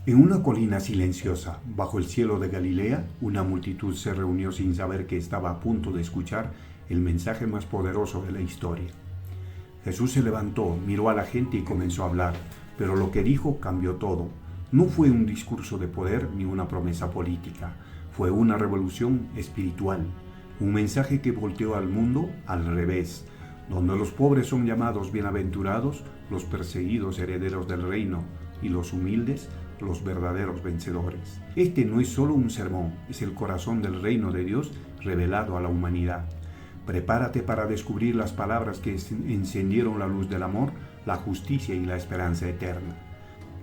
En una colina silenciosa, bajo el cielo de Galilea, una multitud se reunió sin saber que estaba a punto de escuchar el mensaje más poderoso de la historia. Jesús se levantó, miró a la gente y comenzó a hablar, pero lo que dijo cambió todo. No fue un discurso de poder ni una promesa política, fue una revolución espiritual, un mensaje que volteó al mundo al revés, donde los pobres son llamados bienaventurados, los perseguidos herederos del reino y los humildes los verdaderos vencedores. Este no es solo un sermón, es el corazón del reino de Dios revelado a la humanidad. Prepárate para descubrir las palabras que encendieron la luz del amor, la justicia y la esperanza eterna.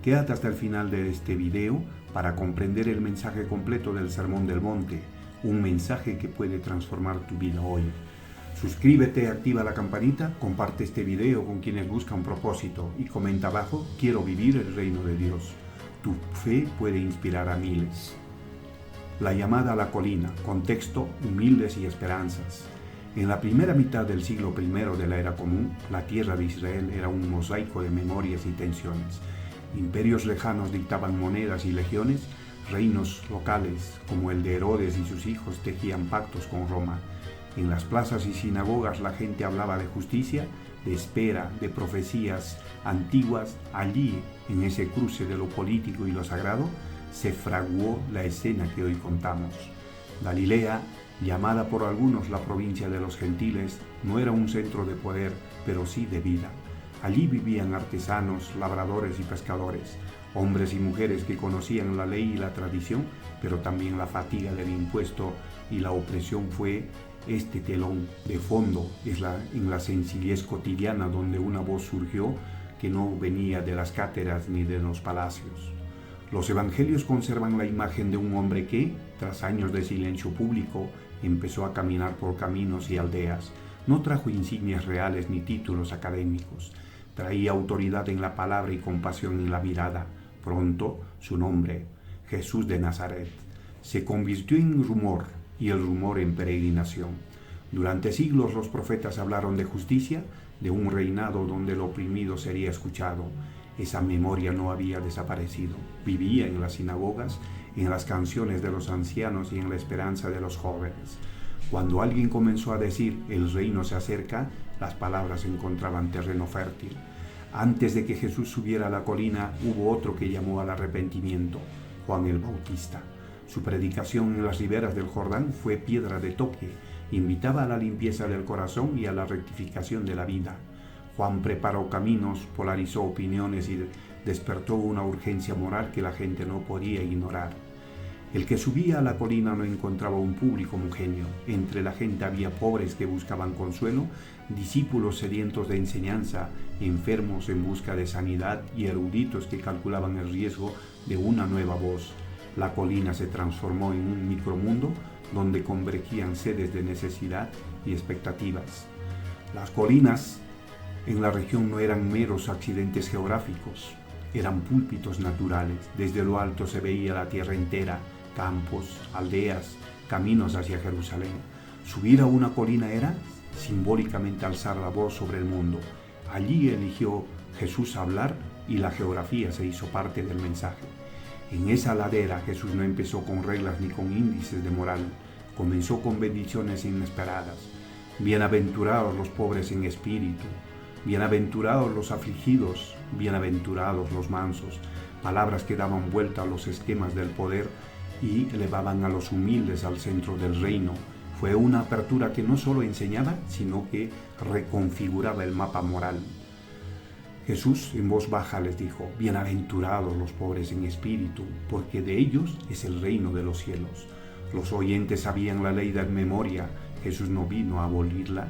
Quédate hasta el final de este video para comprender el mensaje completo del Sermón del Monte, un mensaje que puede transformar tu vida hoy. Suscríbete, activa la campanita, comparte este video con quienes buscan propósito y comenta abajo: quiero vivir el reino de Dios. Tu fe puede inspirar a miles. La llamada a la colina, contexto: humildes y esperanzas. En la primera mitad del siglo I de la era común, la tierra de Israel era un mosaico de memorias y tensiones. Imperios lejanos dictaban monedas y legiones, reinos locales como el de Herodes y sus hijos tejían pactos con Roma. En las plazas y sinagogas la gente hablaba de justicia, de espera, de profecías antiguas. Allí, en ese cruce de lo político y lo sagrado, se fraguó la escena que hoy contamos. Galilea, llamada por algunos la provincia de los gentiles, no era un centro de poder, pero sí de vida. Allí vivían artesanos, labradores y pescadores, hombres y mujeres que conocían la ley y la tradición, pero también la fatiga del impuesto y la opresión. Fue este telón de fondo, en la sencillez cotidiana donde una voz surgió que no venía de las cátedras ni de los palacios. Los evangelios conservan la imagen de un hombre que, tras años de silencio público, empezó a caminar por caminos y aldeas. No trajo insignias reales ni títulos académicos. Traía autoridad en la palabra y compasión en la mirada. Pronto, su nombre, Jesús de Nazaret, se convirtió en rumor, y el rumor en peregrinación. Durante siglos los profetas hablaron de justicia, de un reinado donde el oprimido sería escuchado. Esa memoria no había desaparecido. Vivía en las sinagogas, en las canciones de los ancianos y en la esperanza de los jóvenes. Cuando alguien comenzó a decir el reino se acerca, las palabras encontraban terreno fértil. Antes de que Jesús subiera a la colina, hubo otro que llamó al arrepentimiento: Juan el Bautista. Su predicación en las riberas del Jordán fue piedra de toque, invitaba a la limpieza del corazón y a la rectificación de la vida. Juan preparó caminos, polarizó opiniones y despertó una urgencia moral que la gente no podía ignorar. El que subía a la colina no encontraba un público homogéneo. Entre la gente había pobres que buscaban consuelo, discípulos sedientos de enseñanza, enfermos en busca de sanidad y eruditos que calculaban el riesgo de una nueva voz. La colina se transformó en un micromundo donde convergían sedes de necesidad y expectativas. Las colinas en la región no eran meros accidentes geográficos, eran púlpitos naturales. Desde lo alto se veía la tierra entera, campos, aldeas, caminos hacia Jerusalén. Subir a una colina era simbólicamente alzar la voz sobre el mundo. Allí eligió Jesús hablar y la geografía se hizo parte del mensaje. En esa ladera Jesús no empezó con reglas ni con índices de moral, comenzó con bendiciones inesperadas. Bienaventurados los pobres en espíritu, bienaventurados los afligidos, bienaventurados los mansos, palabras que daban vuelta a los esquemas del poder y elevaban a los humildes al centro del reino. Fue una apertura que no solo enseñaba, sino que reconfiguraba el mapa moral. Jesús en voz baja les dijo: bienaventurados los pobres en espíritu, porque de ellos es el reino de los cielos. Los oyentes sabían la ley de memoria. Jesús no vino a abolirla,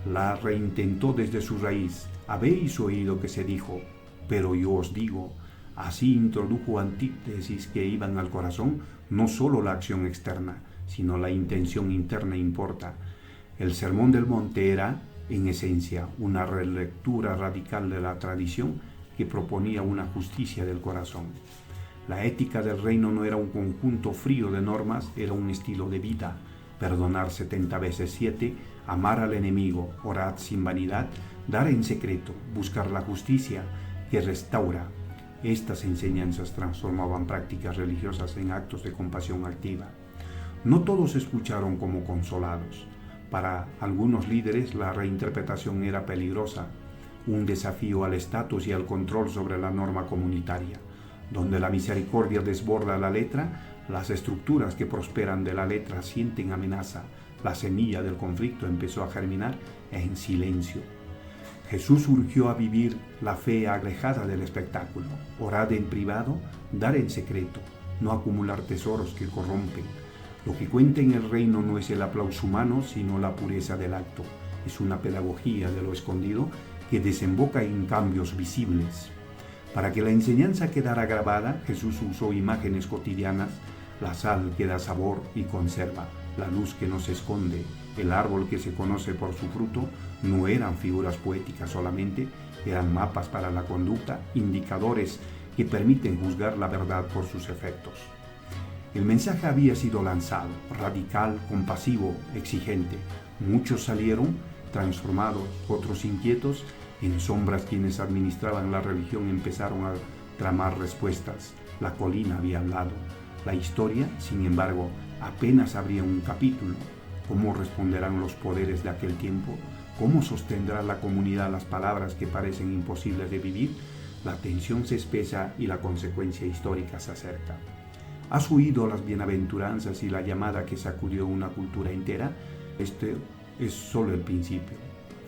la reintentó desde su raíz. Habéis oído que se dijo, pero yo os digo. Así introdujo antítesis que iban al corazón. No solo la acción externa, sino la intención interna importa. El Sermón del Monte era, en esencia, una relectura radical de la tradición que proponía una justicia del corazón. La ética del reino no era un conjunto frío de normas, era un estilo de vida. Perdonar 70 veces 7, amar al enemigo, orar sin vanidad, dar en secreto, buscar la justicia que restaura Estas enseñanzas transformaban prácticas religiosas en actos de compasión activa. No todos escucharon como consolados. Para algunos líderes la reinterpretación era peligrosa, un desafío al estatus y al control sobre la norma comunitaria. Donde la misericordia desborda la letra, las estructuras que prosperan de la letra sienten amenaza. La semilla del conflicto empezó a germinar en silencio. Jesús urgió a vivir la fe alejada del espectáculo, orar en privado, dar en secreto, no acumular tesoros que corrompen. Lo que cuenta en el reino no es el aplauso humano, sino la pureza del acto. Es una pedagogía de lo escondido que desemboca en cambios visibles. Para que la enseñanza quedara grabada, Jesús usó imágenes cotidianas, la sal que da sabor y conserva, la luz que no se esconde, el árbol que se conoce por su fruto. No eran figuras poéticas solamente, eran mapas para la conducta, indicadores que permiten juzgar la verdad por sus efectos. El mensaje había sido lanzado, radical, compasivo, exigente. Muchos salieron transformados, otros inquietos. En sombras quienes administraban la religión empezaron a tramar respuestas. La colina había hablado. La historia, sin embargo, apenas abría un capítulo. ¿Cómo responderán los poderes de aquel tiempo? ¿Cómo sostendrá la comunidad las palabras que parecen imposibles de vivir? La tensión se espesa y la consecuencia histórica se acerca. ¿Has oído las bienaventuranzas y la llamada que sacudió una cultura entera? Este es solo el principio.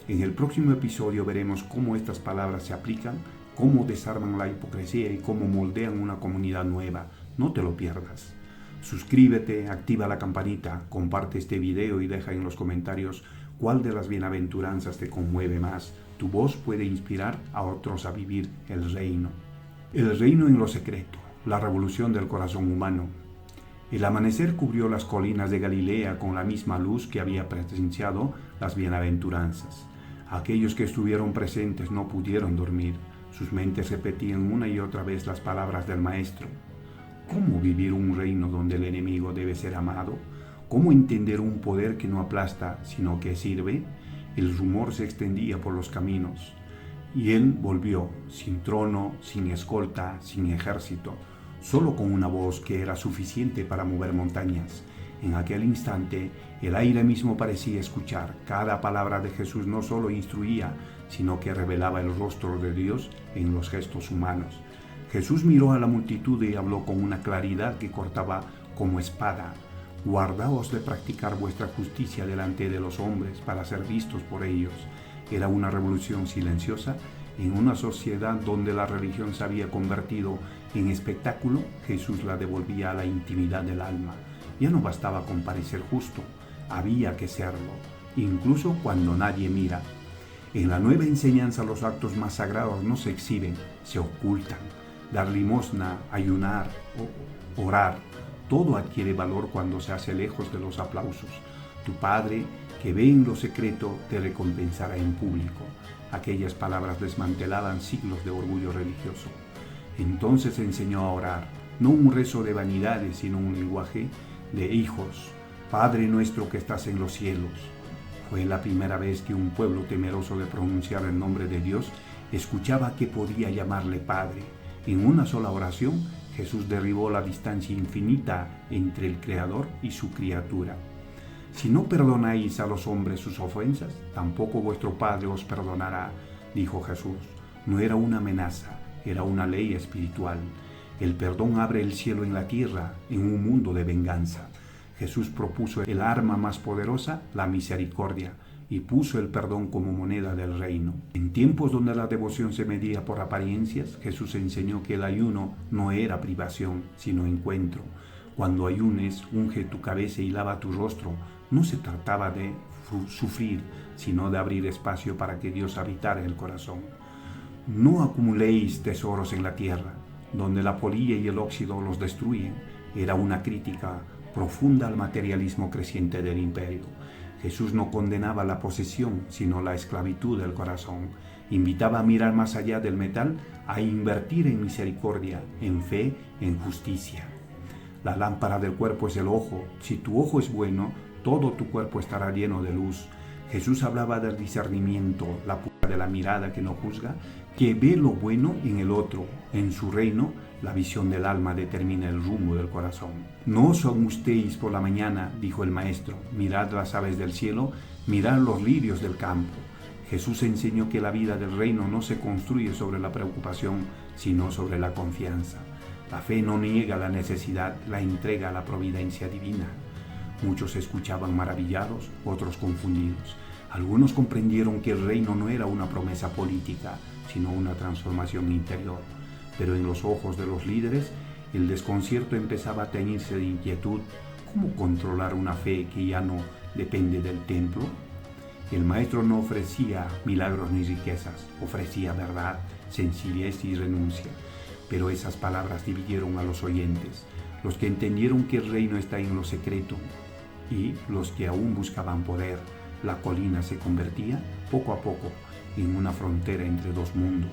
En el próximo episodio veremos cómo estas palabras se aplican, cómo desarman la hipocresía y cómo moldean una comunidad nueva. No te lo pierdas. Suscríbete, activa la campanita, comparte este video y deja en los comentarios cuál de las bienaventuranzas te conmueve más. Tu voz puede inspirar a otros a vivir el reino. El reino en lo secreto, la revolución del corazón humano. El amanecer cubrió las colinas de Galilea con la misma luz que había presenciado las bienaventuranzas. Aquellos que estuvieron presentes no pudieron dormir. Sus mentes repetían una y otra vez las palabras del Maestro. ¿Cómo vivir un reino donde el enemigo debe ser amado? ¿Cómo entender un poder que no aplasta, sino que sirve? El rumor se extendía por los caminos. Y él volvió, sin trono, sin escolta, sin ejército, solo con una voz que era suficiente para mover montañas. En aquel instante, el aire mismo parecía escuchar. Cada palabra de Jesús no solo instruía, sino que revelaba el rostro de Dios en los gestos humanos. Jesús miró a la multitud y habló con una claridad que cortaba como espada. Guardaos de practicar vuestra justicia delante de los hombres para ser vistos por ellos. Era una revolución silenciosa. En una sociedad donde la religión se había convertido en espectáculo, Jesús la devolvía a la intimidad del alma. Ya no bastaba con parecer justo, había que serlo, incluso cuando nadie mira. En la nueva enseñanza los actos más sagrados no se exhiben, se ocultan. Dar limosna, ayunar, orar, todo adquiere valor cuando se hace lejos de los aplausos. Tu Padre, que ve en lo secreto, te recompensará en público. Aquellas palabras desmantelaban siglos de orgullo religioso. Entonces enseñó a orar, no un rezo de vanidades, sino un lenguaje de hijos. Padre nuestro que estás en los cielos. Fue la primera vez que un pueblo temeroso de pronunciar el nombre de Dios escuchaba que podía llamarle Padre. En una sola oración, Jesús derribó la distancia infinita entre el Creador y su criatura. Si no perdonáis a los hombres sus ofensas, tampoco vuestro Padre os perdonará, dijo Jesús. No era una amenaza, era una ley espiritual. El perdón abre el cielo en la tierra, en un mundo de venganza. Jesús propuso el arma más poderosa, la misericordia, y puso el perdón como moneda del reino. En tiempos donde la devoción se medía por apariencias, Jesús enseñó que el ayuno no era privación, sino encuentro. Cuando ayunes, unge tu cabeza y lava tu rostro. No se trataba de sufrir, sino de abrir espacio para que Dios habitara el corazón. No acumuléis tesoros en la tierra, donde la polilla y el óxido los destruyen. Era una crítica profunda al materialismo creciente del imperio. Jesús no condenaba la posesión, sino la esclavitud del corazón. Invitaba a mirar más allá del metal, a invertir en misericordia, en fe, en justicia. La lámpara del cuerpo es el ojo. Si tu ojo es bueno, todo tu cuerpo estará lleno de luz. Jesús hablaba del discernimiento, la pureza de la mirada que no juzga, que ve lo bueno en el otro. En su reino, la visión del alma determina el rumbo del corazón. No os angustéis por la mañana, dijo el Maestro, mirad las aves del cielo, mirad los lirios del campo. Jesús enseñó que la vida del reino no se construye sobre la preocupación, sino sobre la confianza. La fe no niega la necesidad, la entrega a la providencia divina. Muchos escuchaban maravillados, otros confundidos. Algunos comprendieron que el reino no era una promesa política, sino una transformación interior. Pero en los ojos de los líderes, el desconcierto empezaba a teñirse de inquietud. ¿Cómo controlar una fe que ya no depende del templo? El Maestro no ofrecía milagros ni riquezas, ofrecía verdad, sencillez y renuncia. Pero esas palabras dividieron a los oyentes, los que entendieron que el reino está en lo secreto y los que aún buscaban poder. La colina se convertía, poco a poco, en una frontera entre dos mundos.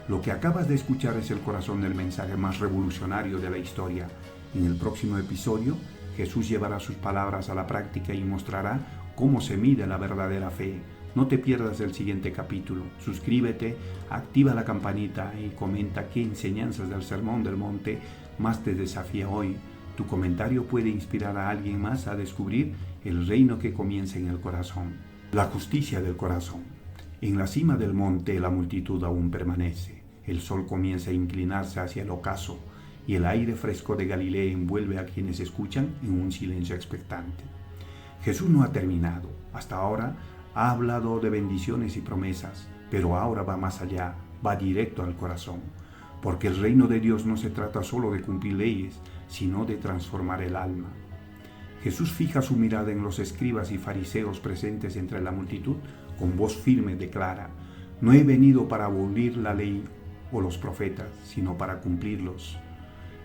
Lo que acabas de escuchar es el corazón del mensaje más revolucionario de la historia. En el próximo episodio, Jesús llevará sus palabras a la práctica y mostrará cómo se mide la verdadera fe. No te pierdas el siguiente capítulo. Suscríbete, activa la campanita y comenta qué enseñanzas del Sermón del Monte más te desafía hoy. Tu comentario puede inspirar a alguien más a descubrir el reino que comienza en el corazón. La justicia del corazón. En la cima del monte la multitud aún permanece. El sol comienza a inclinarse hacia el ocaso y el aire fresco de Galilea envuelve a quienes escuchan en un silencio expectante. Jesús no ha terminado. Hasta ahora ha hablado de bendiciones y promesas, pero ahora va más allá, va directo al corazón. Porque el reino de Dios no se trata solo de cumplir leyes, sino de transformar el alma. Jesús fija su mirada en los escribas y fariseos presentes entre la multitud. Con voz firme declara: no he venido para abolir la ley o los profetas, sino para cumplirlos.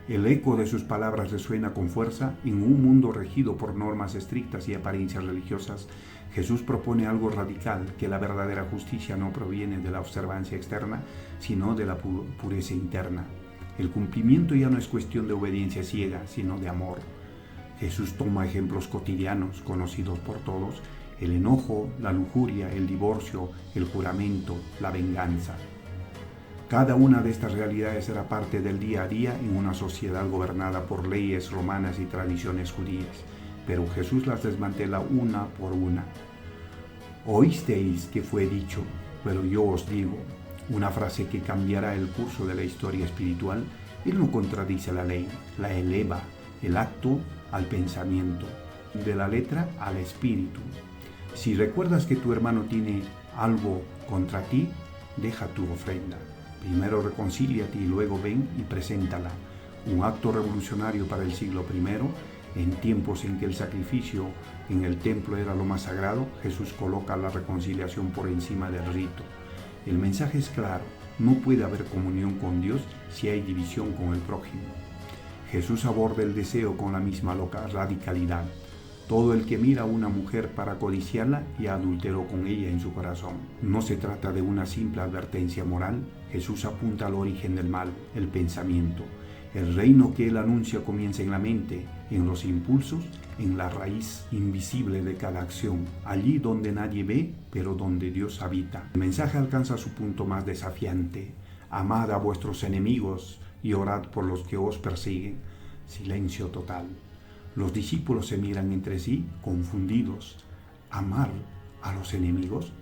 El eco de sus palabras resuena con fuerza. En un mundo regido por normas estrictas y apariencias religiosas, Jesús propone algo radical: que la verdadera justicia no proviene de la observancia externa, sino de la pureza interna. El cumplimiento ya no es cuestión de obediencia ciega, sino de amor. Jesús toma ejemplos cotidianos, conocidos por todos: el enojo, la lujuria, el divorcio, el juramento, la venganza. Cada una de estas realidades era parte del día a día en una sociedad gobernada por leyes romanas y tradiciones judías, pero Jesús las desmantela una por una. Oísteis que fue dicho, pero yo os digo, una frase que cambiará el curso de la historia espiritual. Él no contradice la ley, la eleva, el acto al pensamiento, de la letra al espíritu. Si recuerdas que tu hermano tiene algo contra ti, deja tu ofrenda. Primero reconcíliate y luego ven y preséntala. Un acto revolucionario para el siglo I. En tiempos en que el sacrificio en el templo era lo más sagrado, Jesús coloca la reconciliación por encima del rito. El mensaje es claro: no puede haber comunión con Dios si hay división con el prójimo. Jesús aborda el deseo con la misma radicalidad. Todo el que mira a una mujer para codiciarla ya adulteró con ella en su corazón. No se trata de una simple advertencia moral. Jesús apunta al origen del mal, el pensamiento. El reino que él anuncia comienza en la mente, en los impulsos, en la raíz invisible de cada acción, allí donde nadie ve, pero donde Dios habita. El mensaje alcanza su punto más desafiante: amad a vuestros enemigos y orad por los que os persiguen. Silencio total. Los discípulos se miran entre sí, confundidos. ¿Amar a los enemigos?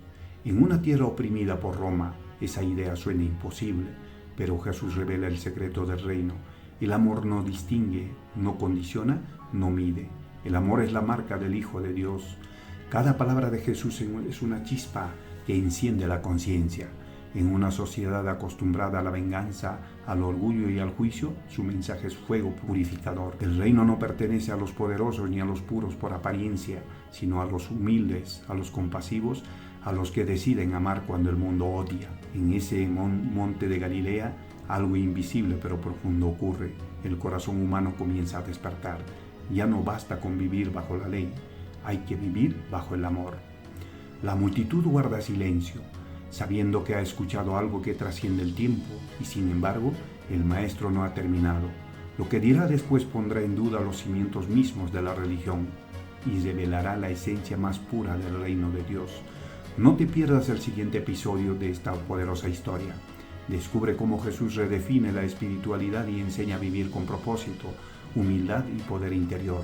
En una tierra oprimida por Roma, esa idea suena imposible, pero Jesús revela el secreto del reino. El amor no distingue, no condiciona, no mide. El amor es la marca del Hijo de Dios. Cada palabra de Jesús es una chispa que enciende la conciencia. En una sociedad acostumbrada a la venganza, al orgullo y al juicio, su mensaje es fuego purificador. El reino no pertenece a los poderosos ni a los puros por apariencia, sino a los humildes, a los compasivos, a los que deciden amar cuando el mundo odia. En ese monte de Galilea, algo invisible pero profundo ocurre. El corazón humano comienza a despertar. Ya no basta con vivir bajo la ley, hay que vivir bajo el amor. La multitud guarda silencio, sabiendo que ha escuchado algo que trasciende el tiempo, y sin embargo, el Maestro no ha terminado. Lo que dirá después pondrá en duda los cimientos mismos de la religión y revelará la esencia más pura del reino de Dios. No te pierdas el siguiente episodio de esta poderosa historia. Descubre cómo Jesús redefine la espiritualidad y enseña a vivir con propósito, humildad y poder interior.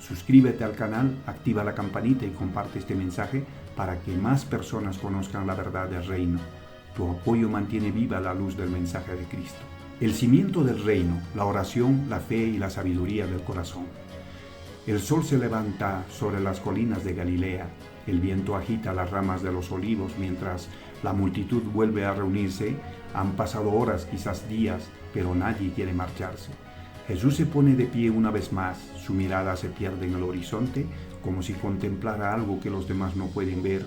Suscríbete al canal, activa la campanita y comparte este mensaje para que más personas conozcan la verdad del reino. Tu apoyo mantiene viva la luz del mensaje de Cristo. El cimiento del reino, la oración, la fe y la sabiduría del corazón. El sol se levanta sobre las colinas de Galilea. El viento agita las ramas de los olivos mientras la multitud vuelve a reunirse. Han pasado horas, quizás días, pero nadie quiere marcharse. Jesús se pone de pie una vez más. Su mirada se pierde en el horizonte como si contemplara algo que los demás no pueden ver.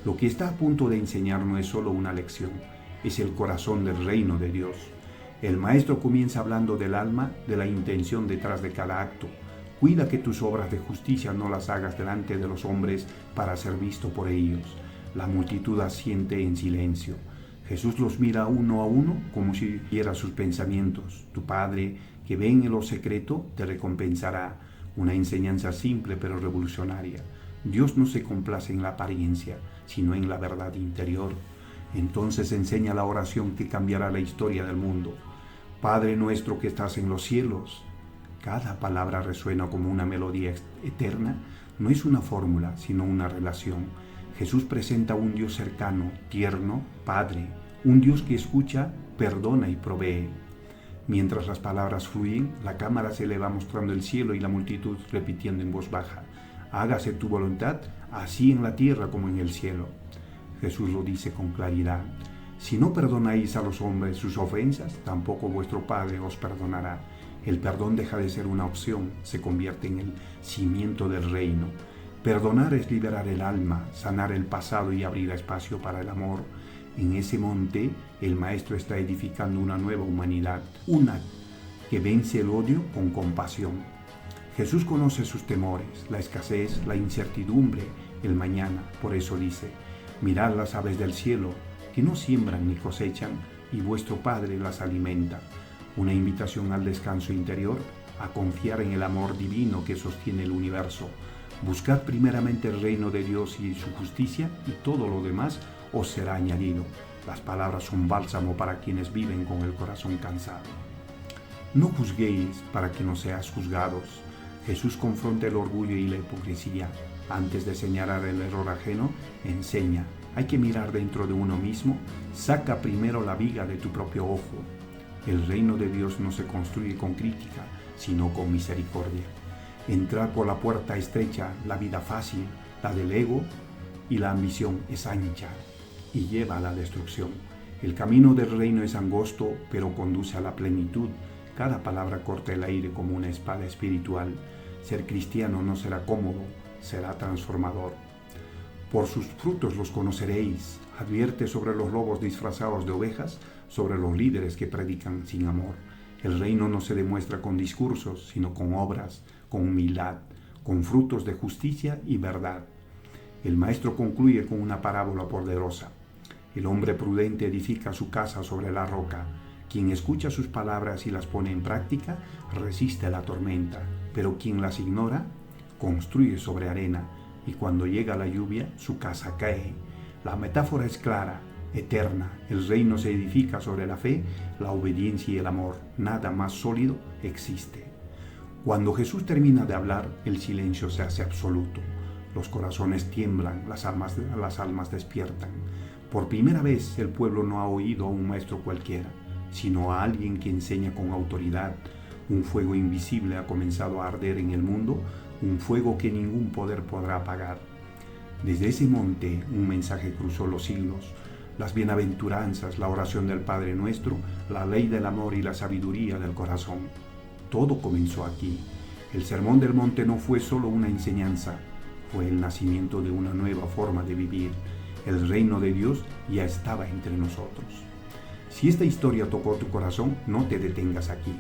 Lo que está a punto de enseñar no es solo una lección, es el corazón del reino de Dios. El maestro comienza hablando del alma, de la intención detrás de cada acto. Cuida que tus obras de justicia no las hagas delante de los hombres para ser visto por ellos. La multitud asiente en silencio. Jesús los mira uno a uno como si viera sus pensamientos. Tu Padre, que ve en lo secreto, te recompensará. Una enseñanza simple pero revolucionaria. Dios no se complace en la apariencia, sino en la verdad interior. Entonces enseña la oración que cambiará la historia del mundo. Padre nuestro que estás en los cielos. Cada palabra resuena como una melodía eterna. No es una fórmula, sino una relación. Jesús presenta un Dios cercano, tierno, Padre, un Dios que escucha, perdona y provee. Mientras las palabras fluyen, la cámara se eleva mostrando el cielo y la multitud repitiendo en voz baja: hágase tu voluntad, así en la tierra como en el cielo. Jesús lo dice con claridad: si no perdonáis a los hombres sus ofensas, tampoco vuestro Padre os perdonará. El perdón deja de ser una opción, se convierte en el cimiento del reino. Perdonar es liberar el alma, sanar el pasado y abrir espacio para el amor. En ese monte, el Maestro está edificando una nueva humanidad, una que vence el odio con compasión. Jesús conoce sus temores, la escasez, la incertidumbre, el mañana. Por eso dice: mirad las aves del cielo, que no siembran ni cosechan, y vuestro Padre las alimenta. Una invitación al descanso interior, a confiar en el amor divino que sostiene el universo. Buscad primeramente el reino de Dios y su justicia, y todo lo demás os será añadido. Las palabras son bálsamo para quienes viven con el corazón cansado. No juzguéis para que no seáis juzgados. Jesús confronta el orgullo y la hipocresía. Antes de señalar el error ajeno, enseña. Hay que mirar dentro de uno mismo. Saca primero la viga de tu propio ojo. El reino de Dios no se construye con crítica, sino con misericordia. Entrar por la puerta estrecha, la vida fácil, la del ego y la ambición, es ancha y lleva a la destrucción. El camino del reino es angosto, pero conduce a la plenitud. Cada palabra corta el aire como una espada espiritual. Ser cristiano no será cómodo, será transformador. Por sus frutos los conoceréis. Advierte sobre los lobos disfrazados de ovejas, sobre los líderes que predican sin amor. El reino no se demuestra con discursos, sino con obras, con humildad, con frutos de justicia y verdad. El Maestro concluye con una parábola poderosa. El hombre prudente edifica su casa sobre la roca. Quien escucha sus palabras y las pone en práctica, resiste la tormenta, pero quien las ignora, construye sobre arena, y cuando llega la lluvia, su casa cae. La metáfora es clara, eterna. El reino se edifica sobre la fe, la obediencia y el amor. Nada más sólido existe. Cuando Jesús termina de hablar, el silencio se hace absoluto. Los corazones tiemblan, las almas despiertan. Por primera vez el pueblo no ha oído a un maestro cualquiera, sino a alguien que enseña con autoridad. Un fuego invisible ha comenzado a arder en el mundo, un fuego que ningún poder podrá apagar. Desde ese monte un mensaje cruzó los siglos. Las bienaventuranzas, la oración del Padre Nuestro, la ley del amor y la sabiduría del corazón. Todo comenzó aquí. El Sermón del Monte no fue solo una enseñanza, fue el nacimiento de una nueva forma de vivir. El reino de Dios ya estaba entre nosotros. Si esta historia tocó tu corazón, no te detengas aquí.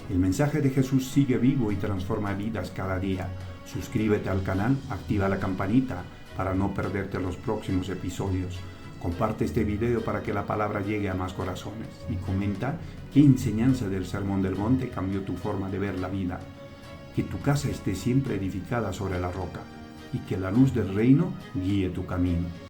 El mensaje de Jesús sigue vivo y transforma vidas cada día. Suscríbete al canal, activa la campanita para no perderte los próximos episodios. Comparte este video para que la palabra llegue a más corazones y comenta qué enseñanza del Sermón del Monte cambió tu forma de ver la vida. Que tu casa esté siempre edificada sobre la roca y que la luz del reino guíe tu camino.